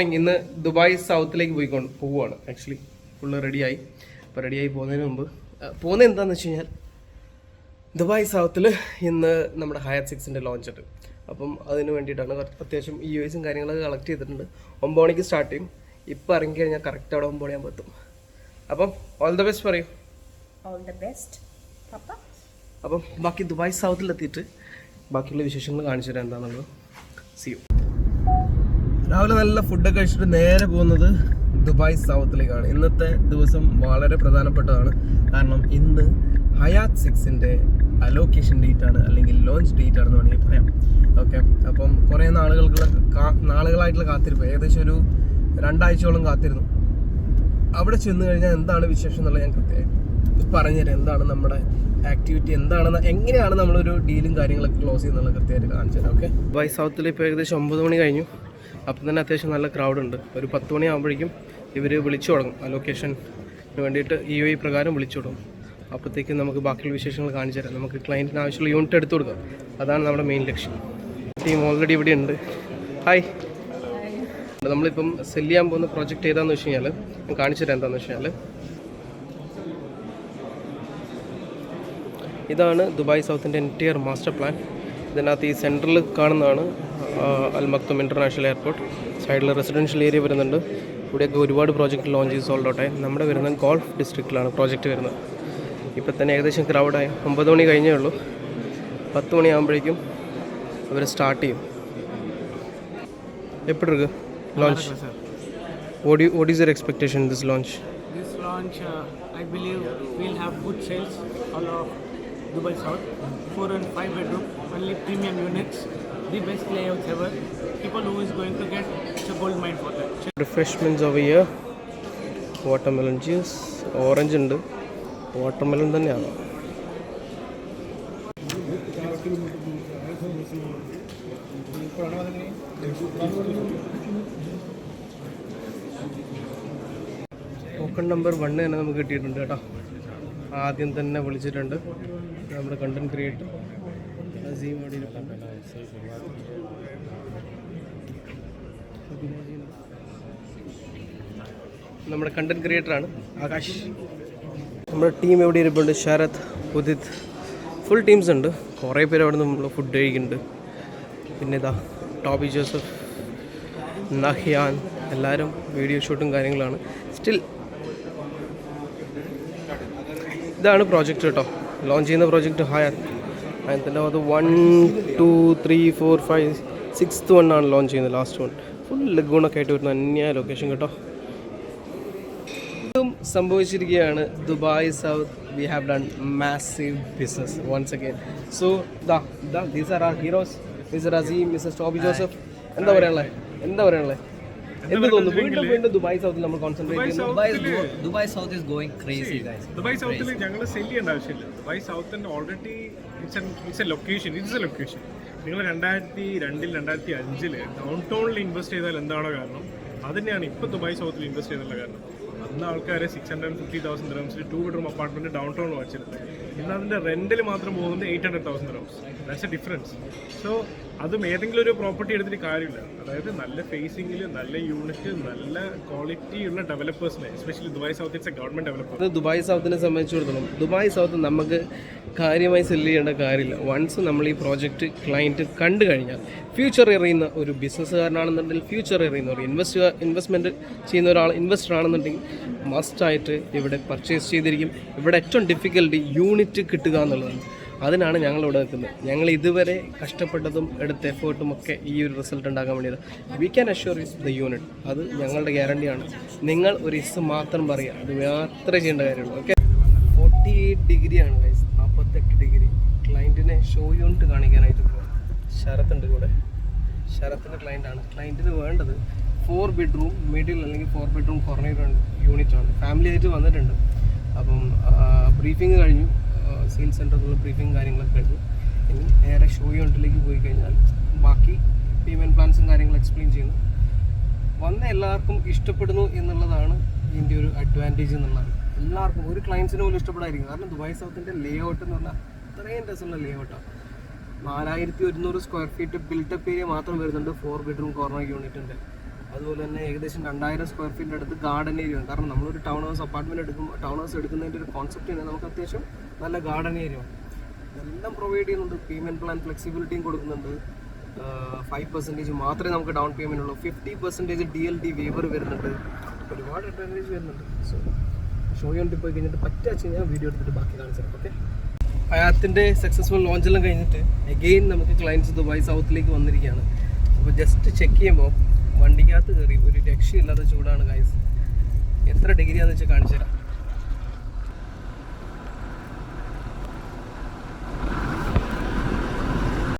ഇന്ന് ദുബായ് സൗത്തിലേക്ക് പോവുകയാണ്. Actually full റെഡിയായി. അപ്പോൾ റെഡിയായി പോകുന്നതിന് മുമ്പ് പോകുന്നത് എന്താണെന്ന് വെച്ച് കഴിഞ്ഞാൽ ദുബായ് സൗത്തിൽ ഇന്ന് നമ്മുടെ ഹയാത്ത് 6ൻ്റെ ലോഞ്ച് ഉണ്ട്. അപ്പം അതിന് വേണ്ടിയിട്ടാണ് അത്യാവശ്യം UIs കാര്യങ്ങളൊക്കെ കളക്ട് ചെയ്തിട്ടുണ്ട്. 9 മണിക്ക് സ്റ്റാർട്ട് ചെയ്യും. ഇപ്പോൾ ഇറങ്ങി കഴിഞ്ഞാൽ കറക്റ്റ് അവിടെ 9 മണിയാകുമ്പോൾ എത്തും. അപ്പം ഓൾ ദ ബെസ്റ്റ് പറയൂ. ഓൾ ദ ബെസ്റ്റ് പപ്പ. അപ്പം ബാക്കി ദുബായ് സൗത്തിലെത്തിയിട്ട് ബാക്കിയുള്ള വിശേഷങ്ങൾ കാണിച്ചു തരാം എന്താണെന്നുള്ളത്. See you. രാവിലെ നല്ല ഫുഡൊക്കെ കഴിച്ചിട്ട് നേരെ പോകുന്നത് ദുബായ് സൗത്തിലേക്കാണ്. ഇന്നത്തെ ദിവസം വളരെ പ്രധാനപ്പെട്ടതാണ്. കാരണം ഇന്ന് ഹയാത്ത് 6ൻ്റെ അലോക്കേഷൻ ഡേറ്റ് ആണ്, അല്ലെങ്കിൽ ലോഞ്ച് ഡേറ്റ് ആണെന്ന് വേണമെങ്കിൽ പറയാം. ഓക്കെ, അപ്പം കുറേ നാളുകളായിട്ടുള്ള കാത്തിരിപ്പ്, ഏകദേശം ഒരു 2 ആഴ്ചയോളം കാത്തിരുന്നു. അവിടെ ചെന്ന് കഴിഞ്ഞാൽ എന്താണ് വിശേഷം എന്നുള്ളത് ഞാൻ കൃത്യമായിട്ട് പറഞ്ഞുതരാം. എന്താണ് നമ്മുടെ ആക്ടിവിറ്റി, എന്താണെന്ന്, എങ്ങനെയാണ് നമ്മളൊരു ഡീലും കാര്യങ്ങളൊക്കെ ക്ലോസ് ചെയ്യുന്നുള്ള കൃത്യമായിട്ട് കാണിച്ചു തരാം. ഓക്കെ, ദുബായ് സൗത്തിൽ ഇപ്പോൾ ഏകദേശം 9 മണി കഴിഞ്ഞു. അപ്പം തന്നെ അത്യാവശ്യം നല്ല ക്രൗഡ് ഉണ്ട്. ഒരു 10 മണിയാകുമ്പോഴേക്കും ഇവർ വിളിച്ചു തുടങ്ങും. അലോക്കേഷന് വേണ്ടിയിട്ട് UAE പ്രകാരം വിളിച്ചു തുടങ്ങും. അപ്പോഴത്തേക്കും നമുക്ക് ബാക്കിയുള്ള വിശേഷങ്ങൾ കാണിച്ചു തരാം. നമുക്ക് ക്ലയൻറ്റിന് ആവശ്യമുള്ള യൂണിറ്റ് എടുത്തു കൊടുക്കാം. അതാണ് നമ്മുടെ മെയിൻ ലക്ഷ്യം. ടീം ഓൾറെഡി ഇവിടെ ഉണ്ട്. ഹായ്. നമ്മളിപ്പം സെല് ചെയ്യാൻ പോകുന്ന പ്രോജക്റ്റ് ഏതാണെന്ന് വെച്ച് കഴിഞ്ഞാൽ ഞാൻ കാണിച്ചു തരാം. എന്താണെന്ന് വെച്ച് കഴിഞ്ഞാൽ ഇതാണ് ദുബായ് സൗത്തിൻ്റെ എൻറ്റയർ മാസ്റ്റർ പ്ലാൻ. ഇതിനകത്ത് ഈ സെൻട്രൽ കാണുന്നതാണ് അൽ മക്തും ഇൻ്റർനാഷണൽ എയർപോർട്ട്. സൈഡിൽ റെസിഡൻഷ്യൽ ഏരിയ വരുന്നുണ്ട്. ഇവിടെയൊക്കെ ഒരുപാട് പ്രോജക്റ്റ് ലോഞ്ച് ചെയ്ത് സോൾഡ് ഔട്ടായി. നമ്മുടെ വരുന്നത് ഗോൾഫ് ഡിസ്ട്രിക്റ്റിലാണ് പ്രോജക്റ്റ് വരുന്നത്. ഇപ്പോൾ തന്നെ ഏകദേശം ക്രൗഡായി. 9 മണി കഴിഞ്ഞേ ഉള്ളൂ. 10 മണിയാകുമ്പോഴേക്കും അവർ സ്റ്റാർട്ട് ചെയ്യും. എപ്പോൾ ഇருக்கு launch? What is your expectation in this launch? This launch, I believe we'll have good sales all of Dubai South. 4 and 5 bedroom, only premium units, the best layouts ever. People who is going to get, it's a gold mine for them. Refreshments over here. Watermelon juice, orange ഉണ്ട്. Watermelon തന്നെയാണ്. Token number 1 തന്നെ നമുക്ക് കിട്ടിയിട്ടുണ്ട് കേട്ടോ. ആദ്യം തന്നെ വിളിച്ചിട്ടുണ്ട് നമ്മുടെ കണ്ടന്റ് ക്രിയേറ്റർ അസീം. നമ്മുടെ കണ്ടന്റ് ക്രിയേറ്ററാണ് ആകാശ്. നമ്മുടെ ടീം എവിടെ ഇരിപ്പുണ്ട്? ശരത്, ഉദിത്, ഫുൾ ടീംസ് ഉണ്ട്. കുറേ പേര് അവിടെ നിന്ന് നമ്മൾ ഫുഡ് കഴിക്കുന്നുണ്ട്. പിന്നെ ഇതാ ടോബി ജോസഫ്, നഹ്യാൻ, എല്ലാവരും വീഡിയോ ഷൂട്ടും കാര്യങ്ങളാണ്. സ്റ്റിൽ ഇതാണ് പ്രോജക്റ്റ് കേട്ടോ, ലോഞ്ച് ചെയ്യുന്ന പ്രോജക്റ്റ് ഹയാത്ത്. അതിൻ്റെ അത് 1 2 3 4 5 6th 1 ആണ് ലോഞ്ച് ചെയ്യുന്നത്. ലാസ്റ്റ് 1 ഫുൾ ലഗൂണൊക്കെ ആയിട്ട് വരുന്ന അന്യായ ലൊക്കേഷൻ കേട്ടോ. സംഭവിച്ചിരിക്കുകയാണ് Dubai South. We have done massive business once again. So these are are heroes. Mister Azeem, mister Toby Joseph. എന്താ പറയാനുള്ളത്? എന്ത് തോന്നുന്നു? വീണ്ടും ദുബായ് സൗത്തിൽ നമ്മൾ കോൺസെൻട്രേറ്റ് ചെയ്യുന്നു. Dubai South is going crazy guys. Dubai സൗത്തിൽ ഞങ്ങൾ സെല് ചെയ്യേണ്ട ആവശ്യമില്ല. ദുബായ് സൗത്തിന് ഓൾറെഡി ഇറ്റ്സ് എ ലൊക്കേഷൻ. നിങ്ങൾ 2002 2005 ഡൗൺ ടൗണിൽ ഇൻവെസ്റ്റ് ചെയ്താൽ എന്താണോ കാരണം, അത് തന്നെയാണ് ഇപ്പോൾ ദുബായ് സൗത്തിൽ ഇൻവെസ്റ്റ് ചെയ്തുള്ള കാരണം. അന്ന് ആൾക്കാരെ 650,000 dirhams 2 bedroom apartment downtown വാങ്ങിച്ചിരുന്നത്. ഇന്ന് അതിൻ്റെ റെന്റിൽ മാത്രം പോകുന്നത് 800,000 dirhams. That's a difference. So അതും ഏതെങ്കിലും ഒരു പ്രോപ്പർട്ടി എടുത്തിട്ട് കാര്യമില്ല. അതായത് നല്ല ഫേസിങ്ങിൽ, നല്ല യൂണിറ്റ്, നല്ല ക്വാളിറ്റി ഉള്ള ഡെവലപ്പേഴ്സിനെ, especially Dubai South it's a government developer. Dubai സൗത്തിനെ സംബന്ധിച്ചിടത്തോളം ദുബായ് സൗത്ത് നമുക്ക് കാര്യമായി സെല്ല് ചെയ്യേണ്ട കാര്യമില്ല. വൺസ് നമ്മൾ ഈ പ്രോജക്റ്റ് ക്ലയൻറ്റ് കണ്ടു കഴിഞ്ഞാൽ, ഫ്യൂച്ചർ എറിയുന്ന ഒരു ബിസിനസ്സുകാരനാണെന്നുണ്ടെങ്കിൽ, ഫ്യൂച്ചർ എറിയുന്ന ഒരു ഇൻവെസ്റ്റ്മെൻറ്റ് ചെയ്യുന്ന ഒരാൾ, ഇൻവെസ്റ്റർ ആണെന്നുണ്ടെങ്കിൽ മസ്റ്റായിട്ട് ഇവിടെ പർച്ചേസ് ചെയ്തിരിക്കും. ഇവിടെ ഏറ്റവും ഡിഫിക്കൽട്ടി യൂണിറ്റ് കിട്ടുക എന്നുള്ളതാണ്. അതിനാണ് ഞങ്ങളിവിടെ നിൽക്കുന്നത്. ഞങ്ങൾ ഇതുവരെ കഷ്ടപ്പെട്ടതും എടുത്ത എഫേർട്ടും ഒക്കെ ഈ ഒരു റിസൾട്ട് ഉണ്ടാക്കാൻ വേണ്ടിയത്. We can assure is the unit. അത് ഞങ്ങളുടെ ഗ്യാരണ്ടിയാണ്. നിങ്ങൾ ഒരു മാത്രം പറയുക, അത് മാത്രമേ ചെയ്യേണ്ട കാര്യമുള്ളൂ. ഓക്കെ, 48 ഡിഗ്രിയാണ് ഗൈസ്, 48 ഡിഗ്രി. ക്ലയൻറ്റിനെ ഷോ യൂണിറ്റ് കാണിക്കാനായിട്ട് പോകും. ശരത്തുണ്ട് കൂടെ. ശരത്തിൻ്റെ ക്ലയൻറ്റാണ്. ക്ലയൻറ്റിന് വേണ്ടത് 4 bedroom മിഡിൽ അല്ലെങ്കിൽ 4 bedroom കോർണർ യൂണിറ്റാണ്. ഫാമിലി ആയിട്ട് വന്നിട്ടുണ്ട്. അപ്പം ബ്രീഫിങ് കഴിഞ്ഞു. സെയിൽസ് സെൻറ്ററിലുള്ള ബ്രീഫിങ് കാര്യങ്ങളൊക്കെ കഴിഞ്ഞു. ഇനി നേരെ ഷോ യൂണിറ്റിലേക്ക് പോയി കഴിഞ്ഞാൽ ബാക്കി പേയ്മെൻറ്റ് പ്ലാൻസും കാര്യങ്ങളും എക്സ്പ്ലെയിൻ ചെയ്യുന്നു. വന്ന എല്ലാവർക്കും ഇഷ്ടപ്പെടുന്നു എന്നുള്ളതാണ് ഇതിൻ്റെ ഒരു അഡ്വാൻറ്റേജ് എന്നുള്ളതാണ്. എല്ലാവർക്കും, ഒരു ക്ലയൻസിന് പോലും ഇഷ്ടപ്പെടായിരിക്കും. കാരണം ദുബായ് സൗത്തിൻ്റെ ലേ ഔട്ട് എന്ന് പറഞ്ഞാൽ അത്രയും രസമുള്ള ലേ ഔട്ടാണ്. 4100 square feet ബിൽട്ടപ്പ് ഏരിയ മാത്രം വരുന്നുണ്ട് 4 bedroom കോർണർ യൂണിറ്റിൻ്റെ. അതുപോലെ തന്നെ ഏകദേശം 2000 സ്ക്വയർ ഫീറ്റിൻ്റെ അടുത്ത് ഗാർഡൻ ഏരിയ ഉണ്ട്. കാരണം നമ്മളൊരു town house apartment town house എടുക്കുന്നതിൻ്റെ ഒരു കോൺസെപ്റ്റ് തന്നെ നമുക്ക് അത്യാവശ്യം നല്ല ഗാർഡൻ ഏരിയ ഉണ്ട്. ഇതെല്ലാം പ്രൊവൈഡ് ചെയ്യുന്നുണ്ട്. പേയ്മെൻറ്റ് പ്ലാൻ ഫ്ലെക്സിബിലിറ്റിയും കൊടുക്കുന്നുണ്ട്. 5% മാത്രമേ നമുക്ക് ഡൗൺ പേയ്മെൻറ്റ് ഉള്ളൂ. 50% DLT വേവർ വരുന്നുണ്ട്. ഒരുപാട് അഡ്വാൻറ്റേജ് വരുന്നുണ്ട്. സോ ഷോ യൂണിറ്റ് പോയി കഴിഞ്ഞിട്ട് പറ്റാച്ച് ഞാൻ വീഡിയോ എടുത്തിട്ട് ബാക്കി കാണിച്ചു. ഓക്കെ, ഹയാത്തിൻ്റെ സക്സസ്ഫുൾ ലോഞ്ചെല്ലാം കഴിഞ്ഞിട്ട് അഗെയിൻ നമുക്ക് ക്ലയൻറ്റ്സ് ദുബായ് സൗത്തിലേക്ക് വന്നിരിക്കുകയാണ്. അപ്പോൾ ജസ്റ്റ് ചെക്ക് ചെയ്യുമ്പോൾ വണ്ടിക്കകത്ത് കയറി ഒരു രക്ഷയില്ലാത്ത ചൂടാണ് ഗൈസ്. എത്ര ഡിഗ്രിയാണെന്ന് വെച്ചാൽ കാണിച്ചു തരാം.